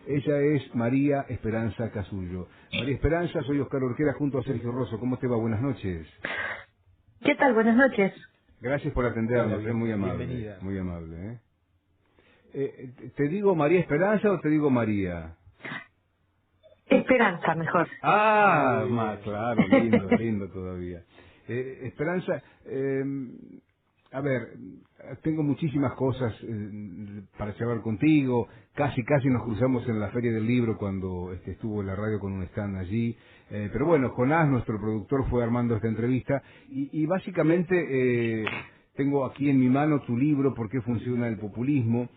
Ella es María Esperanza Casullo. María Esperanza, soy Oscar Urquera junto a Sergio Rosso. ¿Cómo te va? Buenas noches. ¿Qué tal? Buenas noches. Gracias por atendernos, Hola, muy amable. bienvenida. Muy amable, ¿te digo María Esperanza o te digo María? Esperanza, mejor. Claro, lindo, lindo todavía. Esperanza, a ver, tengo muchísimas cosas para charlar contigo. Casi nos cruzamos en la Feria del Libro cuando estuvo en la radio con un stand allí. Pero bueno, Jonás, nuestro productor, fue armando esta entrevista y básicamente tengo aquí en mi mano tu libro, ¿Por qué funciona el populismo?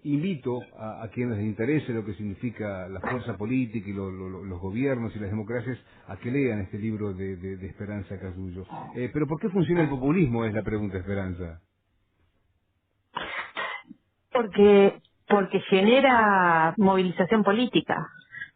Invito a quienes les interese lo que significa la fuerza política y los gobiernos y las democracias a que lean este libro de Esperanza Casullo. Pero ¿por qué funciona el populismo? Es la pregunta, Esperanza. Porque genera movilización política,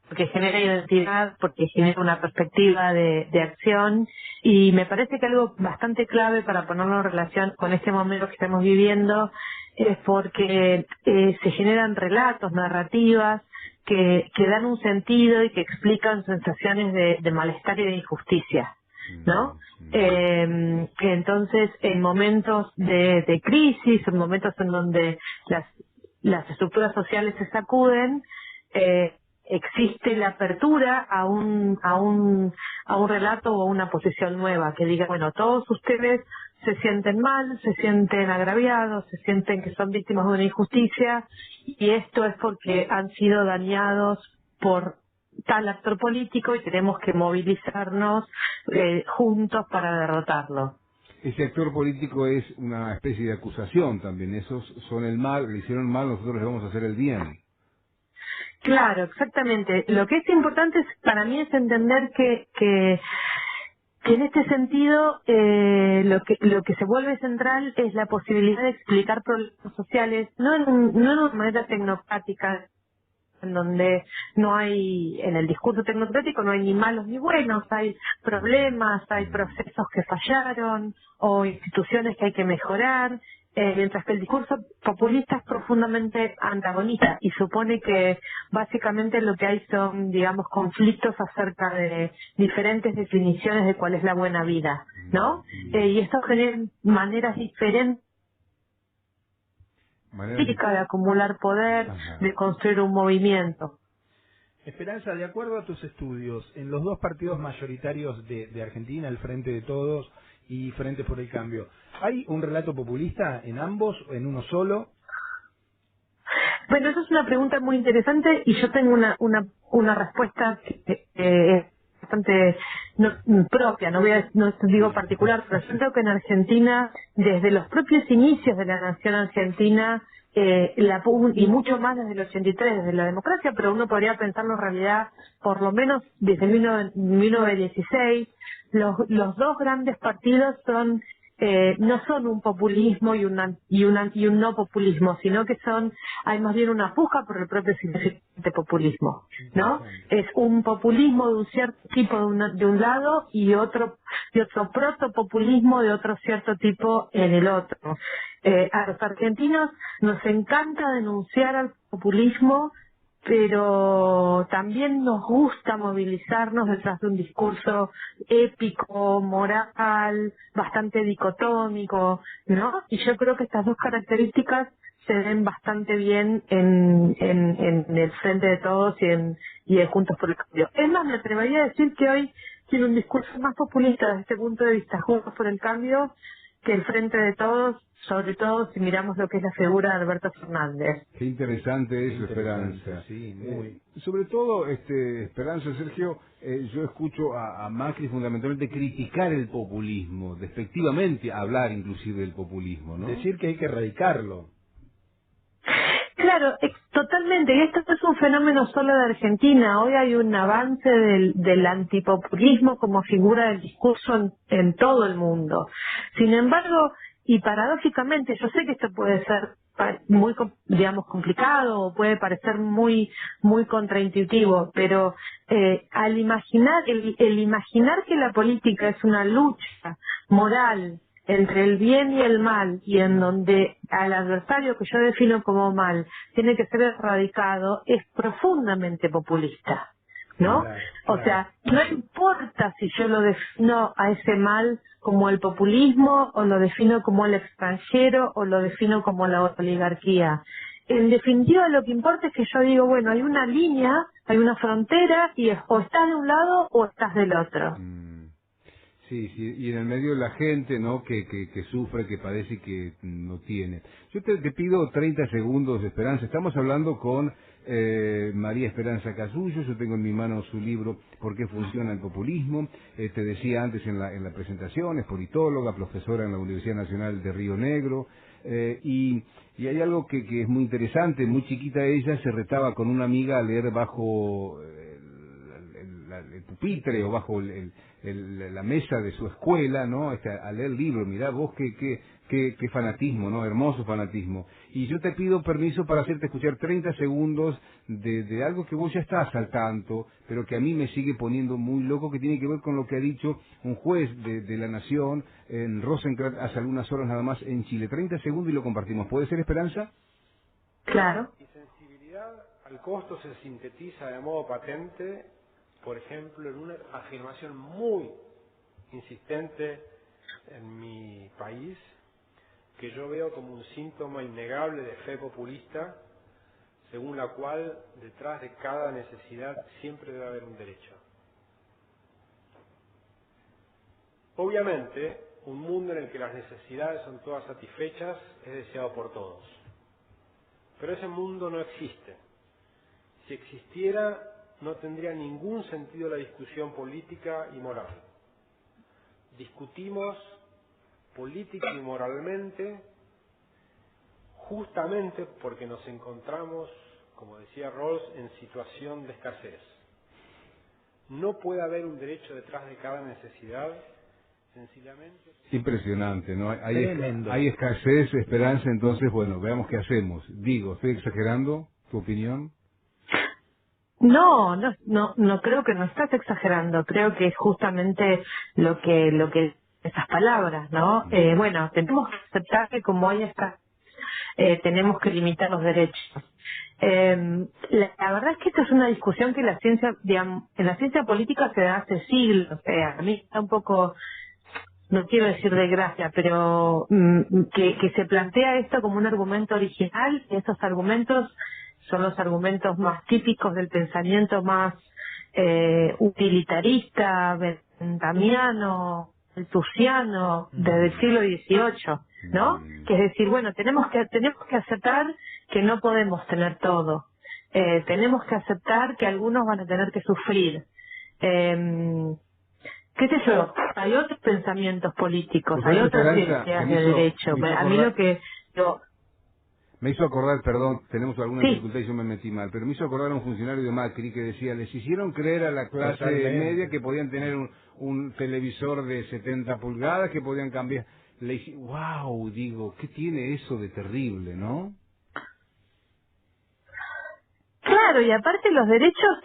porque genera identidad, porque genera una perspectiva de acción, y me parece que algo bastante clave para ponerlo en relación con este momento que estamos viviendo es porque se generan relatos, narrativas que dan un sentido y que explican sensaciones de malestar y de injusticia, ¿no? Entonces, en momentos de crisis, en momentos en donde las estructuras sociales se sacuden, existe la apertura a un relato o a una posición nueva que diga, bueno, todos ustedes se sienten mal, se sienten agraviados, se sienten que son víctimas de una injusticia, y esto es porque han sido dañados por tal actor político y tenemos que movilizarnos juntos para derrotarlo. Ese actor político es una especie de acusación también. Esos son el mal, le hicieron mal, nosotros les vamos a hacer el bien. Claro, exactamente. Lo que es importante para mí es entender que en este sentido lo que se vuelve central es la posibilidad de explicar problemas sociales, no de una manera tecnocrática, en donde no hay, en el discurso tecnocrático no hay ni malos ni buenos, hay problemas, hay procesos que fallaron o instituciones que hay que mejorar, mientras que el discurso populista es profundamente antagonista y supone que básicamente lo que hay son, digamos, conflictos acerca de diferentes definiciones de cuál es la buena vida, ¿no? Y esto genera maneras diferentes de acumular poder, de construir un movimiento. Esperanza, de acuerdo a tus estudios, en los dos partidos mayoritarios de Argentina, el Frente de Todos y Frente por el Cambio, ¿hay un relato populista en ambos o en uno solo? Bueno, esa es una pregunta muy interesante y yo tengo una respuesta que es bastante propia, no digo particular, pero yo creo que en Argentina, desde los propios inicios de la nación argentina, y mucho más desde el 83, desde la democracia, pero uno podría pensarlo en realidad por lo menos desde 1916, los dos grandes partidos no son un populismo y un no populismo, sino que hay más bien una puja por el propio significado de populismo, ¿no? Es un populismo de un cierto tipo de un lado y otro protopopulismo de otro cierto tipo en el otro. A los argentinos nos encanta denunciar al populismo, pero también nos gusta movilizarnos detrás de un discurso épico, moral, bastante dicotómico, ¿no? Y yo creo que estas dos características se ven bastante bien en el Frente de Todos y en Juntos por el Cambio. Es más, me atrevería a decir que hoy tiene un discurso más populista desde este punto de vista Juntos por el Cambio que el Frente de Todos, sobre todo si miramos lo que es la figura de Alberto Fernández. Qué interesante eso, Esperanza. Sí, muy. Sobre todo, Esperanza, Sergio, yo escucho a Macri fundamentalmente criticar el populismo, despectivamente hablar inclusive del populismo, ¿no? Decir que hay que erradicarlo. Claro, totalmente. Y esto no es un fenómeno solo de Argentina. Hoy hay un avance del antipopulismo como figura del discurso en todo el mundo. Sin embargo, y paradójicamente, yo sé que esto puede ser muy, digamos, complicado o puede parecer muy contraintuitivo, pero al imaginar, el imaginar que la política es una lucha moral entre el bien y el mal, y en donde al adversario que yo defino como mal tiene que ser erradicado, es profundamente populista, ¿no? Claro, O claro. sea, no importa si yo lo defino a ese mal como el populismo, o lo defino como el extranjero, o lo defino como la oligarquía. En definitiva, lo que importa es que yo digo, bueno, hay una línea, hay una frontera, y es o estás de un lado o estás del otro. Sí, sí, y en el medio la gente, ¿no?, que sufre, que padece y que no tiene. Yo te pido 30 segundos de Esperanza. Estamos hablando con María Esperanza Casullo. Yo tengo en mi mano su libro ¿Por qué funciona el populismo? Te decía antes en la presentación, es politóloga, profesora en la Universidad Nacional de Río Negro. Y hay algo que es muy interesante. Muy chiquita ella se retaba con una amiga a leer bajo el pupitre o bajo la mesa de su escuela, ¿no? A leer libros. Mirá vos qué fanatismo, ¿no? Hermoso fanatismo. Y yo te pido permiso para hacerte escuchar 30 segundos de algo que vos ya estás al tanto, pero que a mí me sigue poniendo muy loco, que tiene que ver con lo que ha dicho un juez de la Nación en Rosenkrantz hace algunas horas nada más en Chile. 30 segundos y lo compartimos. ¿Puede ser, Esperanza? Claro. Y sensibilidad al costo se sintetiza de modo patente, por ejemplo, en una afirmación muy insistente en mi país, que yo veo como un síntoma innegable de fe populista, según la cual detrás de cada necesidad siempre debe haber un derecho. Obviamente, un mundo en el que las necesidades son todas satisfechas es deseado por todos. Pero ese mundo no existe. Si existiera, no tendría ningún sentido la discusión política y moral. Discutimos política y moralmente justamente porque nos encontramos, como decía Rawls, en situación de escasez. No puede haber un derecho detrás de cada necesidad, sencillamente. Impresionante, ¿no? Tremendo. Hay escasez, Esperanza, entonces, bueno, veamos qué hacemos. Digo, ¿estoy exagerando? ¿Tu opinión? No creo que no estás exagerando. Creo que es justamente lo que esas palabras, ¿no? Bueno, tenemos que aceptar que como hay tenemos que limitar los derechos. La verdad es que esto es una discusión que la ciencia, digamos, en la ciencia política se da hace siglos. A mí está un poco, no quiero decir de gracia, pero que se plantea esto como un argumento original, y estos argumentos son los argumentos más típicos del pensamiento más utilitarista, benthamiano, malthusiano desde el siglo XVIII, ¿no? Que es decir, bueno, tenemos que aceptar que no podemos tener todo, tenemos que aceptar que algunos van a tener que sufrir. ¿Qué sé yo? Hay otros pensamientos políticos, hay otras ideas de derecho. A mí lo que me hizo acordar, perdón, tenemos alguna sí. dificultad y yo me metí mal, pero me hizo acordar a un funcionario de Macri que decía, les hicieron creer a la clase media que podían tener un televisor de 70 pulgadas, que podían cambiar. Wow, digo, ¿qué tiene eso de terrible, no? Claro, y aparte los derechos,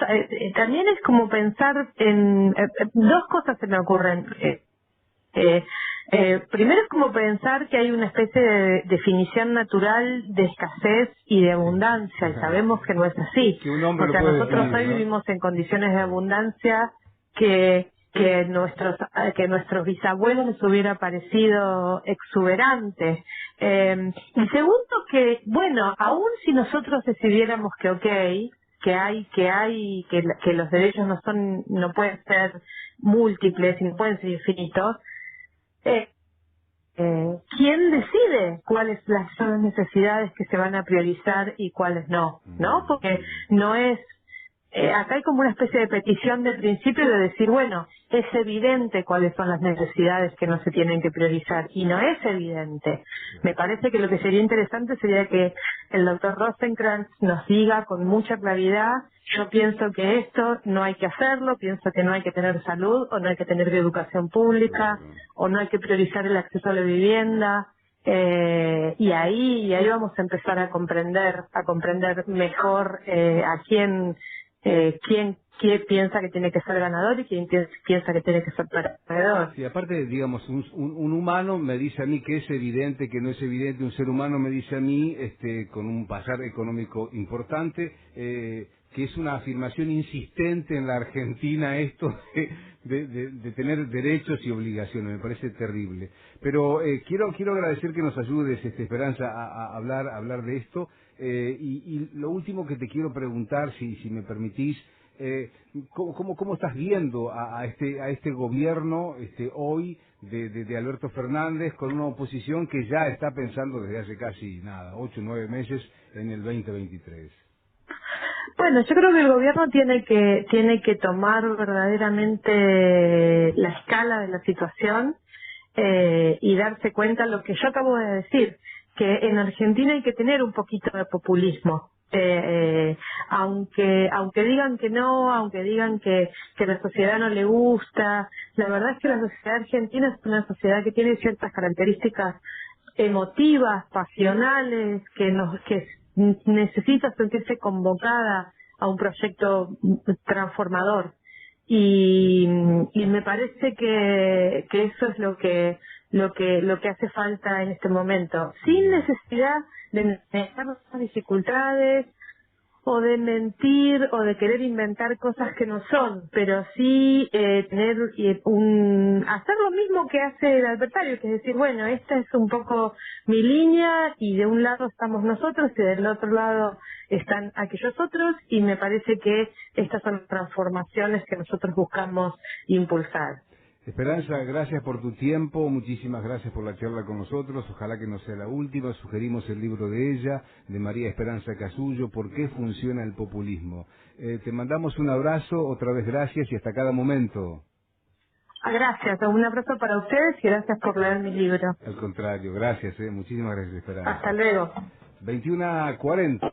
también es como pensar en... dos cosas se me ocurren. Primero es como pensar que hay una especie de definición natural de escasez y de abundancia, y sabemos que no es así. Que un hombre o sea, lo puede nosotros definir, hoy ¿no? vivimos en condiciones de abundancia que nuestros bisabuelos les hubiera parecido exuberante. Y segundo que, bueno, aún si nosotros decidiéramos que los derechos no pueden ser múltiples y no pueden ser infinitos, ¿quién decide cuáles son las necesidades que se van a priorizar y cuáles no? Porque no es... acá hay como una especie de petición de principio de decir, bueno, es evidente cuáles son las necesidades que no se tienen que priorizar, y no es evidente. Me parece que lo que sería interesante sería que el doctor Rosenkrantz nos diga con mucha claridad, yo pienso que esto no hay que hacerlo, pienso que no hay que tener salud, o no hay que tener educación pública, o no hay que priorizar el acceso a la vivienda, y ahí vamos a empezar a comprender mejor a quién quién piensa que tiene que ser ganador y quién piensa que tiene que ser perdedor. Y aparte, digamos, un humano me dice a mí que es evidente, que no es evidente, un ser humano me dice a mí, con un pasar económico importante, que es una afirmación insistente en la Argentina esto de tener derechos y obligaciones, me parece terrible. Pero quiero agradecer que nos ayudes, Esperanza, a hablar de esto, y lo último que te quiero preguntar, si me permitís, ¿cómo estás viendo a este gobierno hoy de Alberto Fernández, con una oposición que ya está pensando desde hace casi 8 o 9 meses en el 2023? Bueno, yo creo que el gobierno tiene que tomar verdaderamente la escala de la situación y darse cuenta de lo que yo acabo de decir, que en Argentina hay que tener un poquito de populismo. Aunque digan que no, aunque digan que la sociedad no le gusta, la verdad es que la sociedad argentina es una sociedad que tiene ciertas características emotivas, pasionales, que necesita sentirse convocada a un proyecto transformador. Y me parece que eso es lo que hace falta en este momento, sin necesidad de negar las dificultades o de mentir o de querer inventar cosas que no son, pero sí hacer lo mismo que hace el adversario, que es decir, bueno, esta es un poco mi línea y de un lado estamos nosotros y del otro lado están aquellos otros, y me parece que estas son las transformaciones que nosotros buscamos impulsar. Esperanza, gracias por tu tiempo, muchísimas gracias por la charla con nosotros, ojalá que no sea la última. Sugerimos el libro de ella, de María Esperanza Casullo, ¿Por qué funciona el populismo? Te mandamos un abrazo, otra vez gracias y hasta cada momento. Gracias, un abrazo para ustedes y gracias por leer mi libro. Al contrario, gracias, muchísimas gracias, Esperanza. Hasta luego. 21:40.